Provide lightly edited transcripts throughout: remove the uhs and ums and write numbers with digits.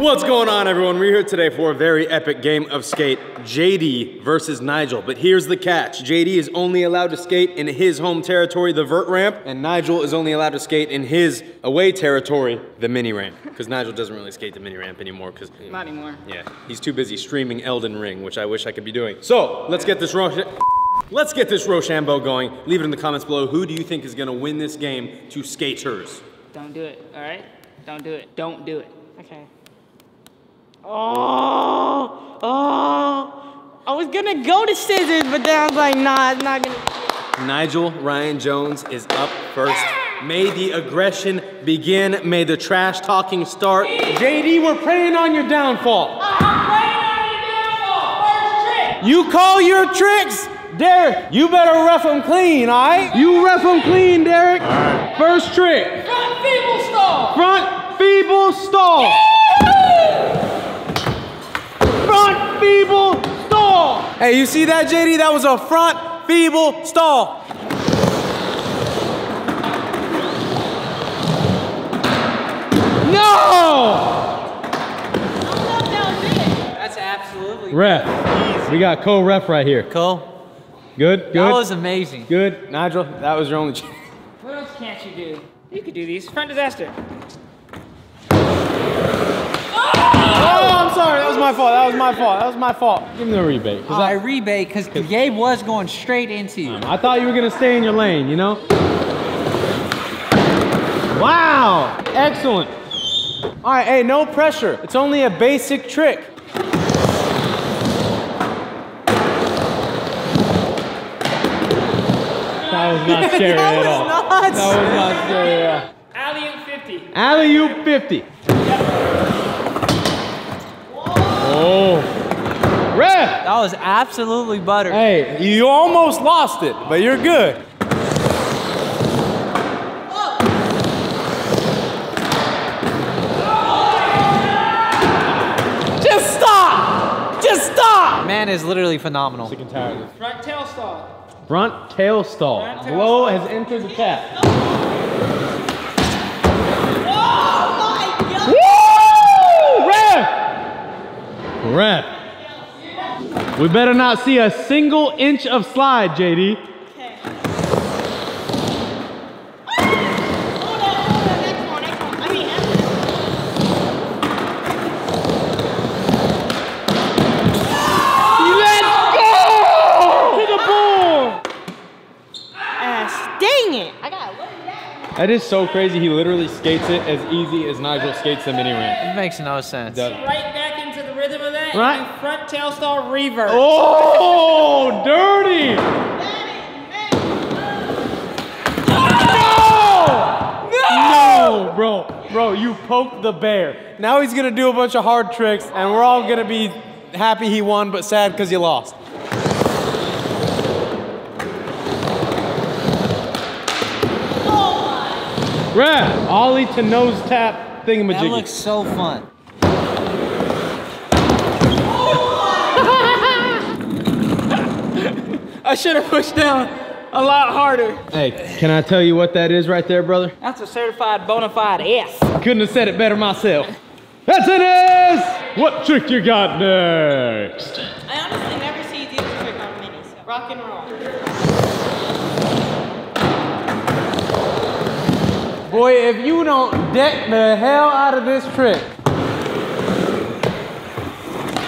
What's going on, everyone? We're here today for a very epic game of skate, JD versus Nigel. But here's the catch. JD is only allowed to skate in his home territory, the vert ramp, and Nigel is only allowed to skate in his away territory, the mini ramp. Because Nigel doesn't really skate the mini ramp anymore. Not anymore. Yeah, he's too busy streaming Elden Ring, which I wish I could be doing. So, let's get this Rochambeau going. Leave it in the comments below. Who do you think is gonna win this game to skaters? Don't do it, all right? Don't do it. Don't do it. Okay. Oh! I was gonna go to scissors, but then I was like, nah, it's not gonna. Nigel Ryan Jones is up first. May the aggression begin. May the trash talking start. JD, we're praying on your downfall. I'm praying on your downfall. First trick. You call your tricks, Derek. You better ref them clean, all right? You ref them clean, Derek. All right. First trick. Front feeble stall. Front feeble stall. Front feeble stall. Hey, you see that, JD? That was a front feeble stall. No! That's absolutely Ref. Easy. We got co-ref right here. Cool. Good, good. That was amazing. Good. Nigel, that was your only chance. What else can't you do? You could do these. Front disaster. Oh, I'm sorry. That was my fault. That was my fault. That was my fault. Give me the rebate. I rebate because Gabe was going straight into you. I thought you were going to stay in your lane, you know? Wow. Excellent. All right, hey, no pressure. It's only a basic trick. That was not scary at all. That was not scary at all. Alley-oop 50. Alley-oop 50. Oh. Ref! That was absolutely butter. Hey, you almost lost it, but you're good. Just stop! Just stop! Man is literally phenomenal. Sick and tired of this. Front tail stall. Front tail stall. Front tail Blow stall. has entered the tap. Oh my God! Woo! Ref! Ref. We better not see a single inch of slide, JD. Okay. Hold on, next one. I mean, Let's go! To the board! dang it! I got it. That is so crazy. He literally skates it as easy as Nigel skates the mini ramp. It makes no sense. Right back into the rhythm of that. Right. And front tail stall reverse. Oh, dirty! No! No, bro, you poked the bear. Now he's gonna do a bunch of hard tricks, and we're all gonna be happy he won, but sad because you lost. Ref, ollie to nose tap thingamajiggy. That looks so fun. I should have pushed down a lot harder. Hey, can I tell you what that is right there, brother? That's a certified bona fide F. Couldn't have said it better myself. That's an S! What trick you got next? I honestly never see these trick on minis. Rock and roll. Boy, if you don't deck the hell out of this trick.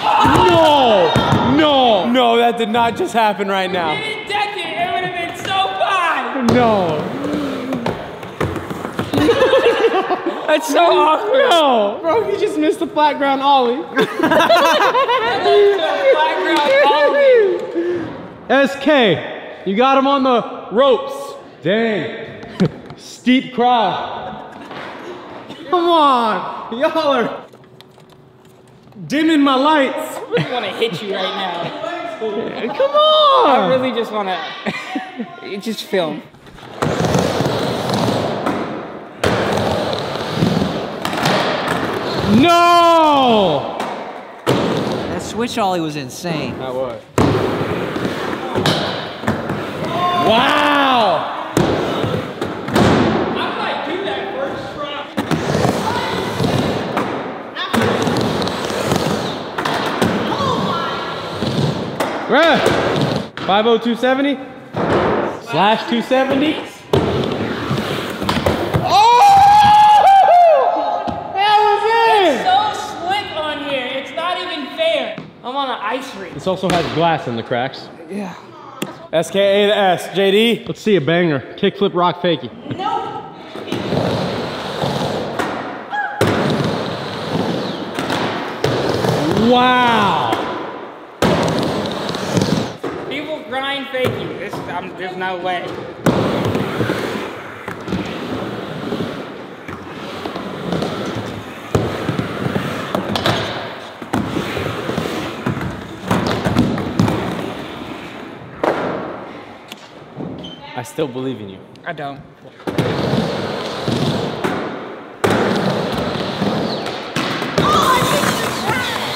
No! No! No, that did not just happen right now. If you didn't deck it, it would have been so fun. No. That's so awkward. No! Bro, you just missed the flat ground ollie. SK, you got him on the ropes. Dang. Steep crowd. Come on. Y'all are dimming my lights. I really want to hit you right now. Come on. I really just want to just film. No! That switch ollie was insane. That was. Wow! I might do that first front. 50270 slash 270. I'm on an ice rink. This also has glass in the cracks. Yeah. SKA to S. JD, let's see a banger. Kickflip rock fakie. No. Wow. People grind fakie. There's no way. I still believe in you. I don't.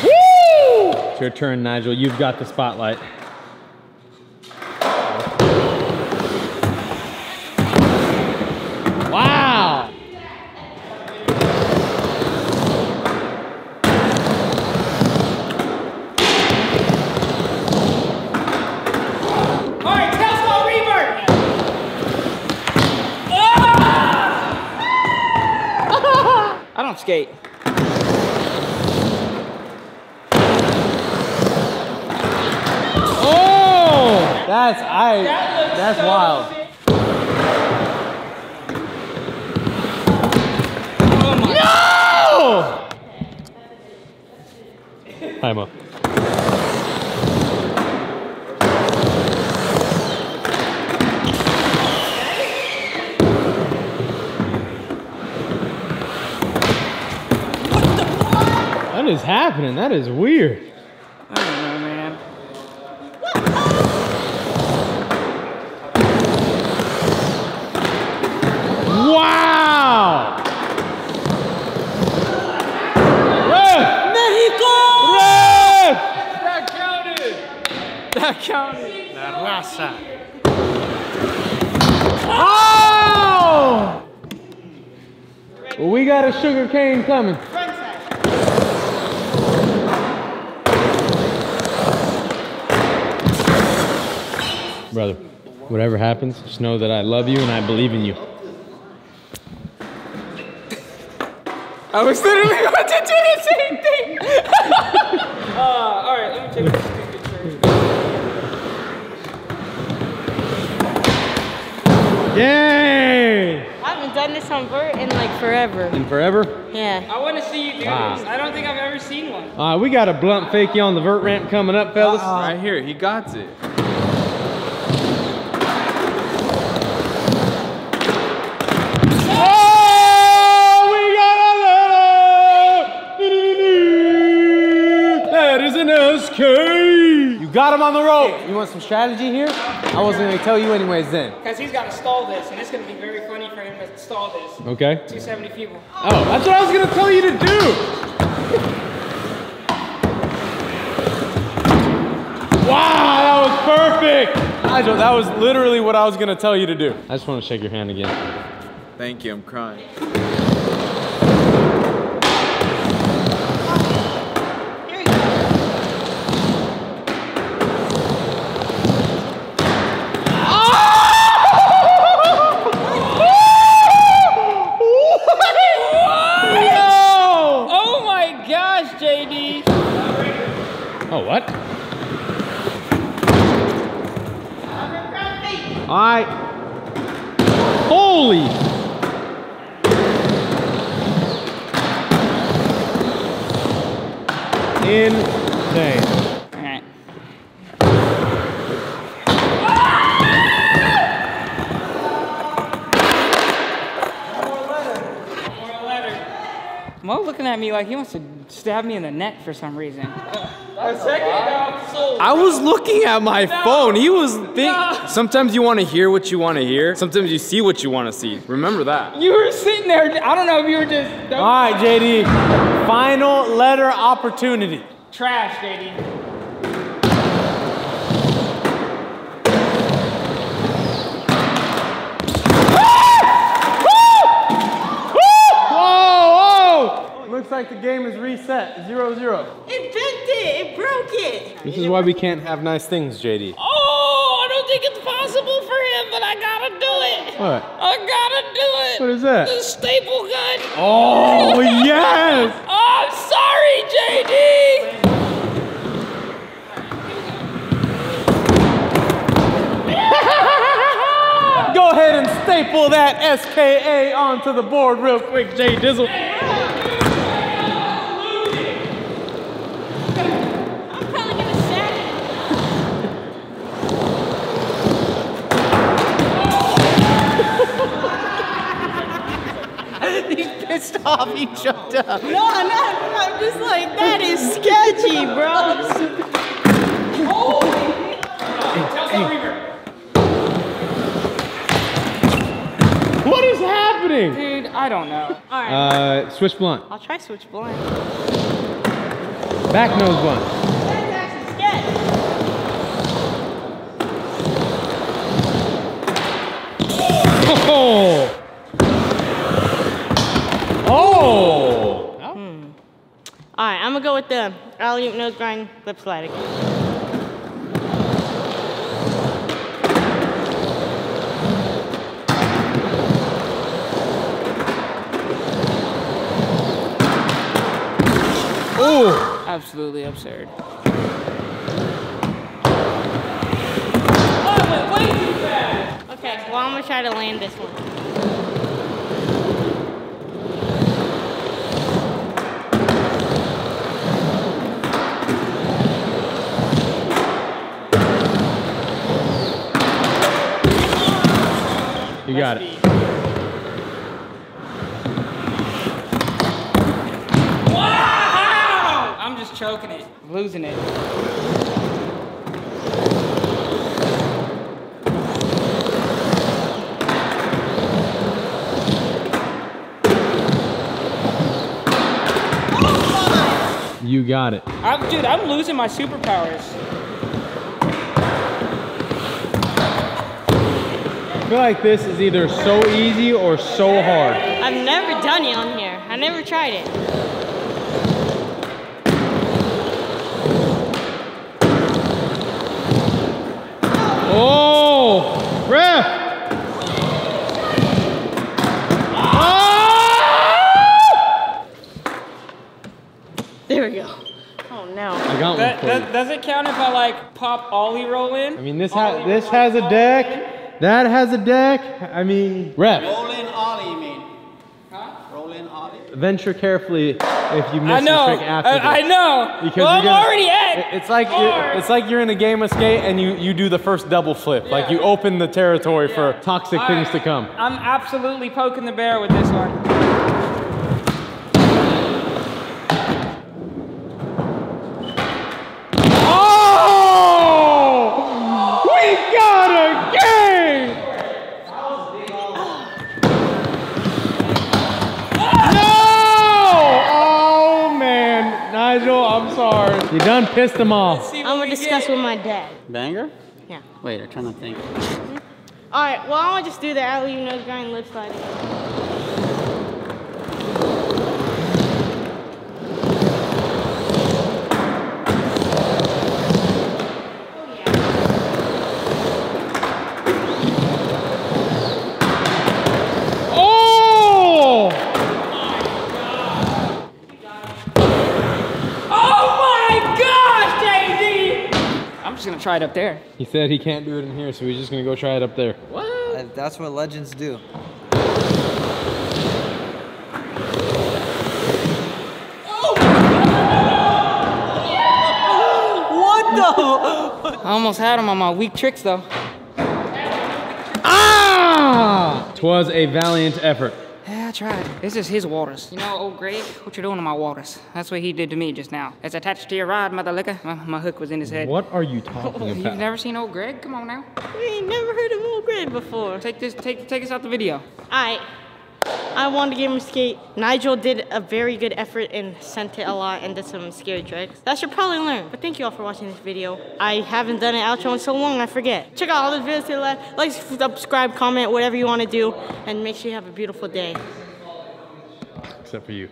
Woo! It's your turn, Nigel. You've got the spotlight. Wow! I don't skate. Oh! That's wild. Oh my. No! Time up. What is happening? That is weird. I don't know, man. Wow! Ref! Mexico! Ref! That counted. That counted. La raza. Oh! Well, we got a sugar cane coming. Brother, whatever happens, just know that I love you and I believe in you. I was literally about to do the same thing. All right, let me take this picture. Yay! I haven't done this on vert in like forever. And forever? Yeah. I want to see you do Wow. this. I don't think I've ever seen one. We got a blunt fakie on the vert ramp coming up, fellas. Right here, he got it. That is an SK! You got him on the rope. You want some strategy here? I wasn't gonna tell you anyways then. Because he's got to stall this, and it's going to be very funny for him to stall this. Okay. 270 people. Oh, that's what I was gonna tell you to do! Wow, that was perfect! Nigel, that was literally what I was gonna tell you to do. I just want to shake your hand again. Thank you, I'm crying. Oh my gosh, JD! Oh, what? Alright. Holy! Insane. Alright. Mo looking at me like he wants to stab me in the neck for some reason. I was looking at my phone. He was Sometimes you want to hear what you want to hear. Sometimes you see what you want to see. Remember that. You were sitting there. I don't know if you were just Alright, JD. Final letter opportunity. trash, JD. Whoa! Looks like the game is reset. 0-0. It bent it. It broke broke it. This is why we can't have nice things, JD. Oh, I don't think it's possible for him, but I gotta do it. What? I gotta do it. What is that? The staple gun. Oh, yes! Oh, I'm sorry, JD. Go ahead and staple that SKA onto the board real quick, J Dizzle. I'm probably gonna sack it. He's pissed off. He jumped up. No, I'm just like, that is sketchy, bro. What is happening? Dude, I don't know. All right, Switch blunt. I'll try switch blind. Back nose blunt. That's actually sketch. Oh! Oh! All right, I'm gonna go with the alley-oop nose grind lip slide again. Oh! Absolutely absurd. Okay, well, I'm gonna try to land this one. You got it. Wow! I'm just choking it, losing it. You got it. Dude, I'm losing my superpowers. I feel like this is either so easy or so hard. I've never done it on here. I never tried it. Oh! Ref! There we go. Oh no. I got one for you. Does it count if I like pop ollie roll in? I mean, this has a deck. That has a deck. I mean, ref. Roll in ollie, you mean? Huh? Roll in ollie. Venture carefully if you I miss the know. trick after this. I know. Because well, I'm you're gonna- already at. It's like you're in a game of skate and you do the first double flip. Yeah. Like you open the territory for toxic things to come. I'm absolutely poking the bear with this one. Oh! We got a game! No! Oh man, Nigel, I'm sorry. You done pissed him off. I'm gonna discuss with my dad. Banger? Yeah. Wait, I'm trying to think. All right, well, I'm gonna just do the alley-oop nose grind lip slide again. Oh! Oh my gosh, JD! I'm just gonna try it up there. He said he can't do it in here, so he's just gonna go try it up there. That's what legends do. What the? I almost had him on my weak tricks though. Ah! 'Twas a valiant effort. Yeah, I tried. This is his waters. You know, old Greg, what you doing to my waters? That's what he did to me just now. It's attached to your rod, mother liquor. My hook was in his head. What are you talking You've about? never seen old Greg? Come on now. We ain't never heard of Old Greg before. Take us out the video. Alright, I wanted to give him a skate. Nigel did a very good effort and sent it a lot and did some scary tricks. That I should probably learn. But thank you all for watching this video. I haven't done an outro in so long, I forget. Check out all the videos to the left. Like, subscribe, comment, whatever you want to do. And make sure you have a beautiful day. Except for you.